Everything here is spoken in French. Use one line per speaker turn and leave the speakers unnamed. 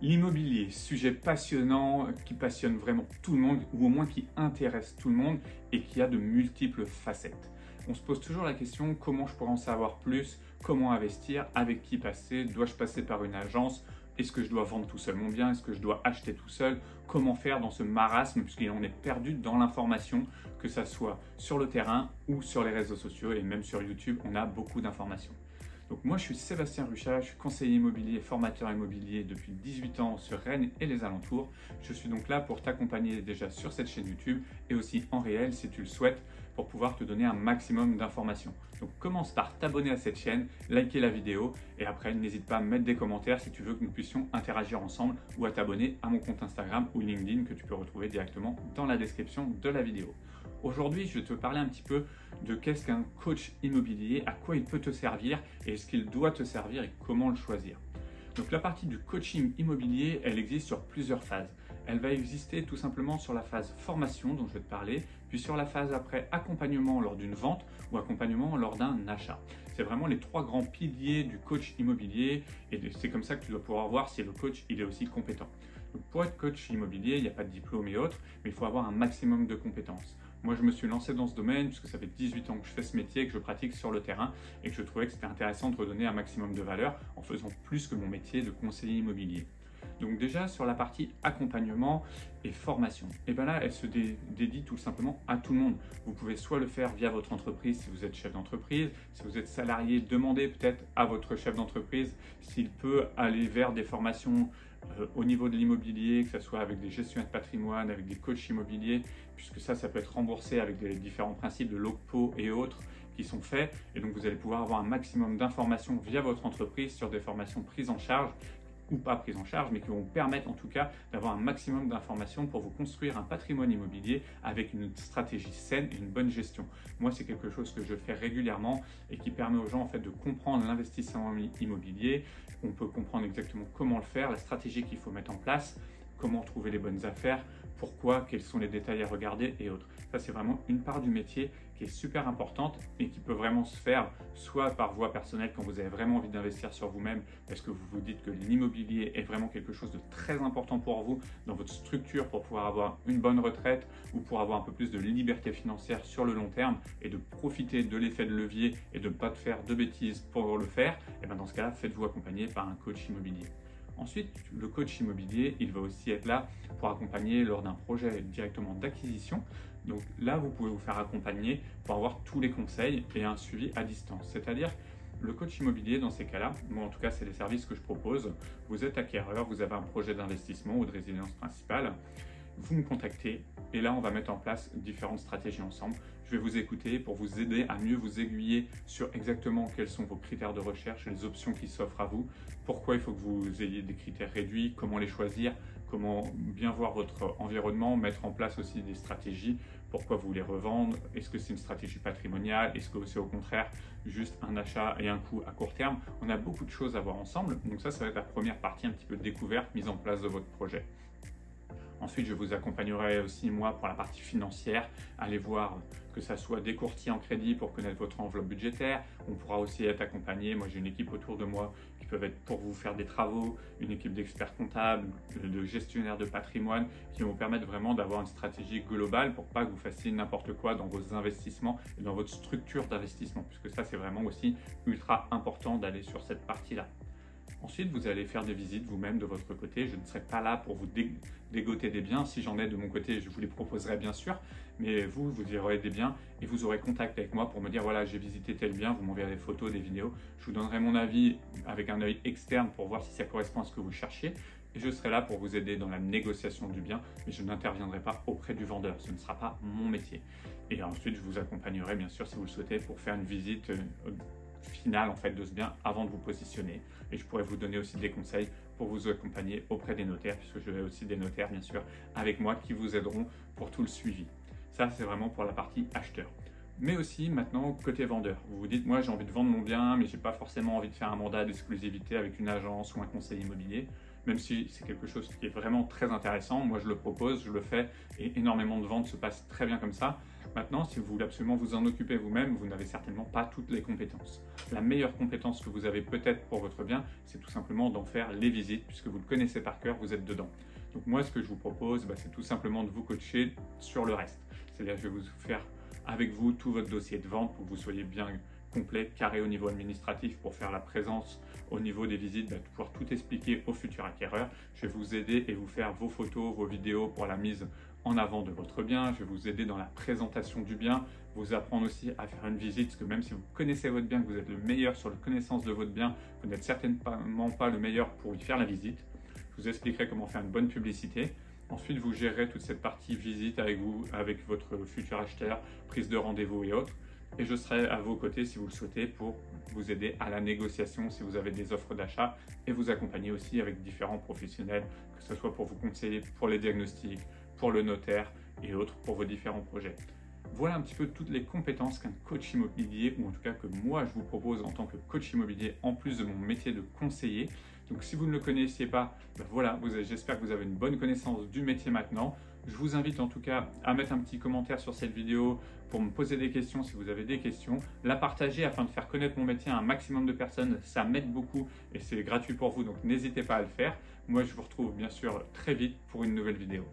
L'immobilier, sujet passionnant qui passionne vraiment tout le monde ou au moins qui intéresse tout le monde et qui a de multiples facettes. On se pose toujours la question comment je pourrais en savoir plus, comment investir, avec qui passer, dois-je passer par une agence, est-ce que je dois vendre tout seul mon bien, est-ce que je dois acheter tout seul, comment faire dans ce marasme puisqu'on est perdu dans l'information, que ça soit sur le terrain ou sur les réseaux sociaux et même sur YouTube, on a beaucoup d'informations. Donc moi je suis Sébastien Ruchat, je suis conseiller immobilier, formateur immobilier depuis 18 ans sur Rennes et les alentours. Je suis donc là pour t'accompagner déjà sur cette chaîne YouTube et aussi en réel si tu le souhaites pour pouvoir te donner un maximum d'informations. Donc commence par t'abonner à cette chaîne, liker la vidéo et après n'hésite pas à mettre des commentaires si tu veux que nous puissions interagir ensemble ou à t'abonner à mon compte Instagram ou LinkedIn que tu peux retrouver directement dans la description de la vidéo. Aujourd'hui, je vais te parler un petit peu de qu'est-ce qu'un coach immobilier, à quoi il peut te servir et est-ce qu'il doit te servir et comment le choisir. Donc la partie du coaching immobilier, elle existe sur plusieurs phases. Elle va exister tout simplement sur la phase formation dont je vais te parler, puis sur la phase après accompagnement lors d'une vente ou accompagnement lors d'un achat. C'est vraiment les trois grands piliers du coach immobilier et c'est comme ça que tu dois pouvoir voir si le coach il est aussi compétent. Donc pour être coach immobilier, il n'y a pas de diplôme et autres, mais il faut avoir un maximum de compétences. Moi, je me suis lancé dans ce domaine puisque ça fait 18 ans que je fais ce métier, que je pratique sur le terrain et que je trouvais que c'était intéressant de redonner un maximum de valeur en faisant plus que mon métier de conseiller immobilier. Donc déjà sur la partie accompagnement et formation, et bien là elle se dédie tout simplement à tout le monde. Vous pouvez soit le faire via votre entreprise si vous êtes chef d'entreprise, si vous êtes salarié, demandez peut-être à votre chef d'entreprise s'il peut aller vers des formations au niveau de l'immobilier, que ce soit avec des gestionnaires de patrimoine, avec des coachs immobiliers, puisque ça peut être remboursé avec des différents principes de LOCPO et autres qui sont faits. Et donc vous allez pouvoir avoir un maximum d'informations via votre entreprise sur des formations prises en charge ou pas prises en charge, mais qui vont vous permettre en tout cas d'avoir un maximum d'informations pour vous construire un patrimoine immobilier avec une stratégie saine et une bonne gestion. Moi, c'est quelque chose que je fais régulièrement et qui permet aux gens en fait de comprendre l'investissement immobilier. On peut comprendre exactement comment le faire, la stratégie qu'il faut mettre en place, comment trouver les bonnes affaires, pourquoi, quels sont les détails à regarder et autres. Ça, c'est vraiment une part du métier qui est super importante et qui peut vraiment se faire soit par voie personnelle quand vous avez vraiment envie d'investir sur vous-même parce que vous vous dites que l'immobilier est vraiment quelque chose de très important pour vous dans votre structure pour pouvoir avoir une bonne retraite ou pour avoir un peu plus de liberté financière sur le long terme et de profiter de l'effet de levier et de ne pas faire de bêtises pour le faire. Et bien dans ce cas-là, faites-vous accompagner par un coach immobilier. Ensuite, le coach immobilier, il va aussi être là pour accompagner lors d'un projet directement d'acquisition. Donc là, vous pouvez vous faire accompagner pour avoir tous les conseils et un suivi à distance. C'est-à-dire, le coach immobilier, dans ces cas-là, moi en tout cas, c'est les services que je propose. Vous êtes acquéreur, vous avez un projet d'investissement ou de résidence principale. Vous me contactez et là, on va mettre en place différentes stratégies ensemble. Je vais vous écouter pour vous aider à mieux vous aiguiller sur exactement quels sont vos critères de recherche, les options qui s'offrent à vous, pourquoi il faut que vous ayez des critères réduits, comment les choisir, comment bien voir votre environnement, mettre en place aussi des stratégies, pourquoi vous voulez revendre, est-ce que c'est une stratégie patrimoniale, est-ce que c'est au contraire juste un achat et un coût à court terme. On a beaucoup de choses à voir ensemble, donc ça va être la première partie un petit peu de découverte, mise en place de votre projet. Ensuite, je vous accompagnerai aussi, moi, pour la partie financière. Allez voir que ça soit des courtiers en crédit pour connaître votre enveloppe budgétaire. On pourra aussi être accompagné. Moi, j'ai une équipe autour de moi qui peuvent être pour vous faire des travaux, une équipe d'experts comptables, de gestionnaires de patrimoine qui vont vous permettre vraiment d'avoir une stratégie globale pour pas que vous fassiez n'importe quoi dans vos investissements et dans votre structure d'investissement, puisque ça, c'est vraiment aussi ultra important d'aller sur cette partie-là. Ensuite, vous allez faire des visites vous-même de votre côté. Je ne serai pas là pour vous dégoter des biens. Si j'en ai de mon côté, je vous les proposerai bien sûr. Mais vous y aurez des biens et vous aurez contact avec moi pour me dire voilà, j'ai visité tel bien, vous m'enverrez des photos, des vidéos. Je vous donnerai mon avis avec un œil externe pour voir si ça correspond à ce que vous cherchez. Et je serai là pour vous aider dans la négociation du bien, mais je n'interviendrai pas auprès du vendeur. Ce ne sera pas mon métier. Et ensuite, je vous accompagnerai bien sûr si vous le souhaitez pour faire une visite finale en fait de ce bien avant de vous positionner, et je pourrais vous donner aussi des conseils pour vous accompagner auprès des notaires puisque je vais aussi des notaires bien sûr avec moi qui vous aideront pour tout le suivi. Ça c'est vraiment pour la partie acheteur. Mais aussi maintenant côté vendeur, vous vous dites moi j'ai envie de vendre mon bien mais j'ai pas forcément envie de faire un mandat d'exclusivité avec une agence ou un conseil immobilier, même si c'est quelque chose qui est vraiment très intéressant. Moi je le propose, je le fais et énormément de ventes se passent très bien comme ça. Maintenant, si vous voulez absolument vous en occuper vous-même, vous n'avez certainement pas toutes les compétences. La meilleure compétence que vous avez peut-être pour votre bien, c'est tout simplement d'en faire les visites, puisque vous le connaissez par cœur, vous êtes dedans. Donc moi, ce que je vous propose, c'est tout simplement de vous coacher sur le reste. C'est-à-dire que je vais vous faire avec vous tout votre dossier de vente pour que vous soyez bien complet, carré au niveau administratif pour faire la présence au niveau des visites, pouvoir tout expliquer aux futurs acquéreurs. Je vais vous aider et vous faire vos photos, vos vidéos pour la mise en avant de votre bien. Je vais vous aider dans la présentation du bien, vous apprendre aussi à faire une visite, parce que même si vous connaissez votre bien, que vous êtes le meilleur sur la connaissance de votre bien, vous n'êtes certainement pas le meilleur pour y faire la visite. Je vous expliquerai comment faire une bonne publicité. Ensuite, vous gérerez toute cette partie visite avec vous, avec votre futur acheteur, prise de rendez-vous et autres. Et je serai à vos côtés si vous le souhaitez pour vous aider à la négociation si vous avez des offres d'achat et vous accompagner aussi avec différents professionnels, que ce soit pour vous conseiller pour les diagnostics, pour le notaire et autres pour vos différents projets. Voilà un petit peu toutes les compétences qu'un coach immobilier, ou en tout cas que moi je vous propose en tant que coach immobilier, en plus de mon métier de conseiller. Donc si vous ne le connaissiez pas, voilà, j'espère que vous avez une bonne connaissance du métier maintenant. Je vous invite en tout cas à mettre un petit commentaire sur cette vidéo pour me poser des questions si vous avez des questions, la partager afin de faire connaître mon métier à un maximum de personnes, ça m'aide beaucoup et c'est gratuit pour vous, donc n'hésitez pas à le faire. Moi je vous retrouve bien sûr très vite pour une nouvelle vidéo.